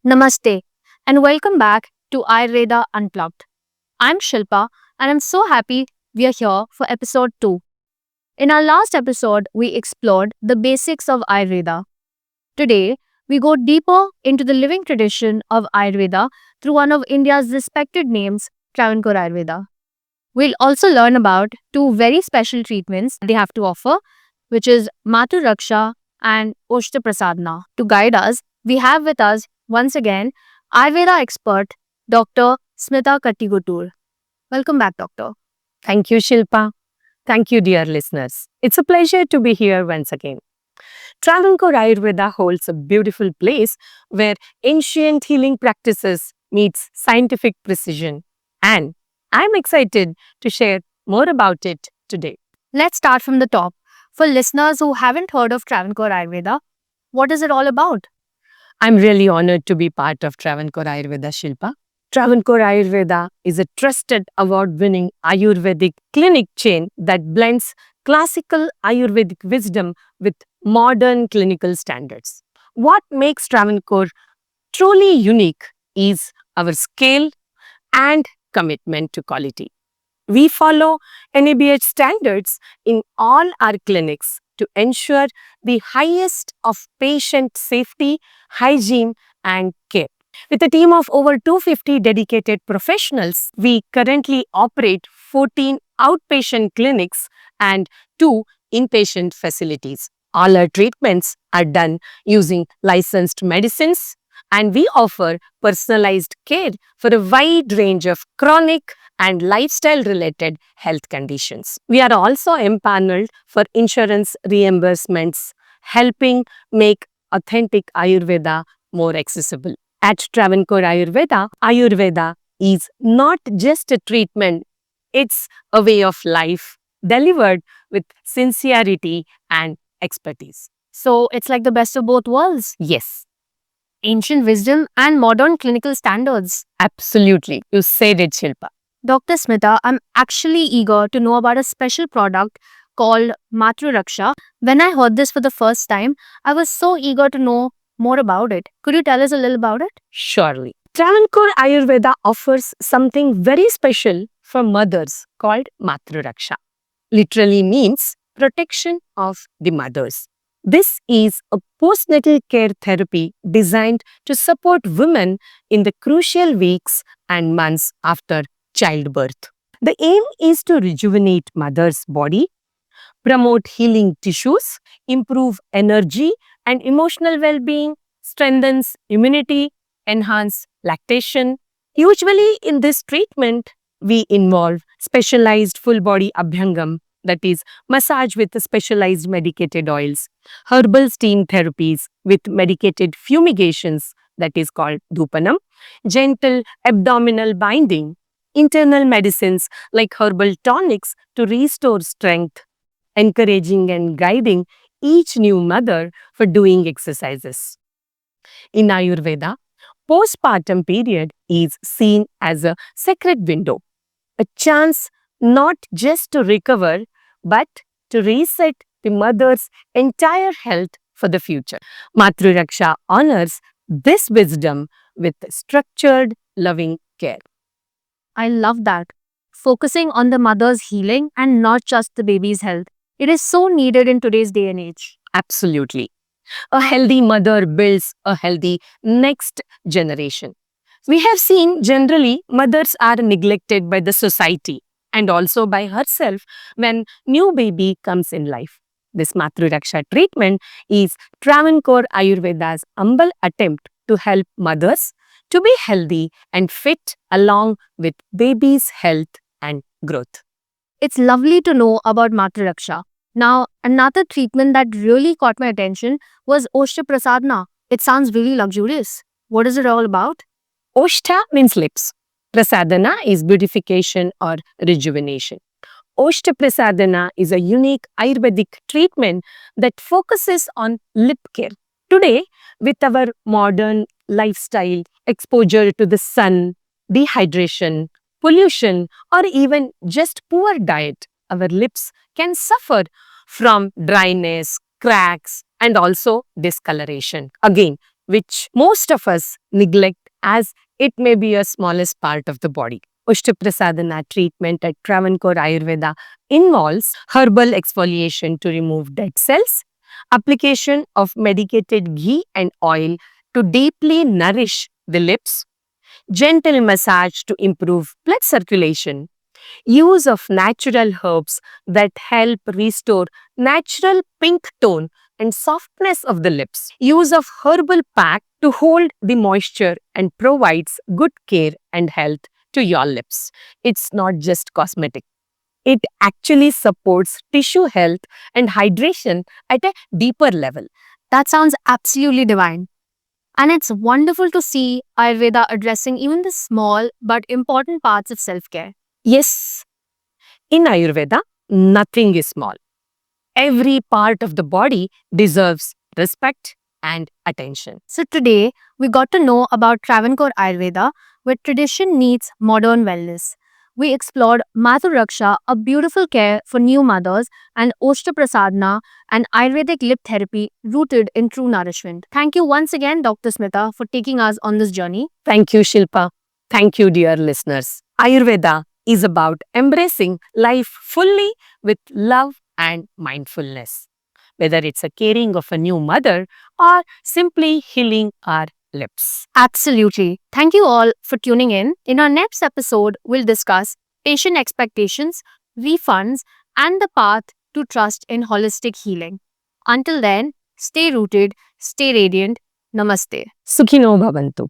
Namaste and welcome back to Ayurveda Unplugged. I'm Shilpa and I'm so happy we are here for episode 2. In our last episode, we explored the basics of Ayurveda. Today, we go deeper into the living tradition of Ayurveda through one of India's respected names, Travancore Ayurveda. We'll also learn about two very special treatments they have to offer, which is Matu Raksha and Oshta Prasadna. To guide us, we have with us once again Ayurveda expert Dr. Smita Kattigutur. Welcome back, Doctor. Thank you, Shilpa. Thank you, dear listeners. It's a pleasure to be here once again. Travancore Ayurveda holds a beautiful place where ancient healing practices meets scientific precision. And I'm excited to share more about it today. Let's start from the top. For listeners who haven't heard of Travancore Ayurveda, what is it all about? I'm really honored to be part of Travancore Ayurveda, Shilpa. Travancore Ayurveda is a trusted award-winning Ayurvedic clinic chain that blends classical Ayurvedic wisdom with modern clinical standards. What makes Travancore truly unique is our scale and commitment to quality. We follow NABH standards in all our clinics to ensure the highest of patient safety, hygiene, and care. With a team of over 250 dedicated professionals, we currently operate 14 outpatient clinics and 2 inpatient facilities. All our treatments are done using licensed medicines, and we offer personalized care for a wide range of chronic and lifestyle related health conditions. We are also empaneled for insurance reimbursements, helping make authentic Ayurveda more accessible. At Travancore Ayurveda, Ayurveda is not just a treatment, it's a way of life delivered with sincerity and expertise. So it's like the best of both worlds, Yes, ancient wisdom and modern clinical standards. absolutely. You said it, Shilpa. Dr. Smita, I'm actually eager to know about a special product called Matru Raksha. When I heard this for the first time, I was so eager to know more about it. Could you tell us a little about it? Surely. Travancore Ayurveda offers something very special for mothers called Matru Raksha. Literally means protection of the mothers. This is a postnatal care therapy designed to support women in the crucial weeks and months after childbirth. The aim is to rejuvenate mother's body, promote healing tissues, improve energy and emotional well-being, strengthens immunity, enhance lactation. Usually in this treatment, we involve specialized full body abhyangam, that is massage with specialized medicated oils, herbal steam therapies with medicated fumigations, that is called dhupanam, gentle abdominal binding, internal medicines like herbal tonics to restore strength, encouraging and guiding each new mother for doing exercises. In Ayurveda, postpartum period is seen as a sacred window, a chance not just to recover, but to reset the mother's entire health for the future. Matru Raksha honors this wisdom with structured, loving care. I love that. Focusing on the mother's healing and not just the baby's health. It is so needed in today's day and age. Absolutely. A healthy mother builds a healthy next generation. We have seen generally mothers are neglected by the society and also by herself when new baby comes in life. This Matru Raksha treatment is Travancore Ayurveda's humble attempt to help mothers to be healthy and fit along with baby's health and growth. It's lovely to know about Matra Raksha. Now, another treatment that really caught my attention was Oshta Prasadna. It sounds really luxurious. What is it all about? Oshta means lips. Prasadana is beautification or rejuvenation. Oshta Prasadana is a unique Ayurvedic treatment that focuses on lip care. Today, with our modern lifestyle, exposure to the sun, dehydration, pollution, or even just poor diet, our lips can suffer from dryness, cracks, and also discoloration. Again, which most of us neglect as it may be a smallest part of the body. Ushtaprasadana treatment at Travancore Ayurveda involves herbal exfoliation to remove dead cells, application of medicated ghee and oil to deeply nourish the lips, gentle massage to improve blood circulation, use of natural herbs that help restore natural pink tone and softness of the lips, use of herbal pack to hold the moisture and provides good care and health to your lips. It's not just cosmetic. It actually supports tissue health and hydration at a deeper level. That sounds absolutely divine. And it's wonderful to see Ayurveda addressing even the small but important parts of self care. Yes, in Ayurveda, nothing is small. Every part of the body deserves respect and attention. So, today we got to know about Travancore Ayurveda, where tradition meets modern wellness. We explored Madhuraksha, a beautiful care for new mothers, and Oshtaprasadana, an Ayurvedic lip therapy rooted in true nourishment. Thank you once again, Dr. Smita, for taking us on this journey. Thank you, Shilpa. Thank you, dear listeners. Ayurveda is about embracing life fully with love and mindfulness. Whether it's a caring of a new mother or simply healing our lips. Absolutely. Thank you all for tuning in. In our next episode, we'll discuss patient expectations, refunds, and the path to trust in holistic healing. Until then, stay rooted, stay radiant. Namaste. Sukhino bhavantu.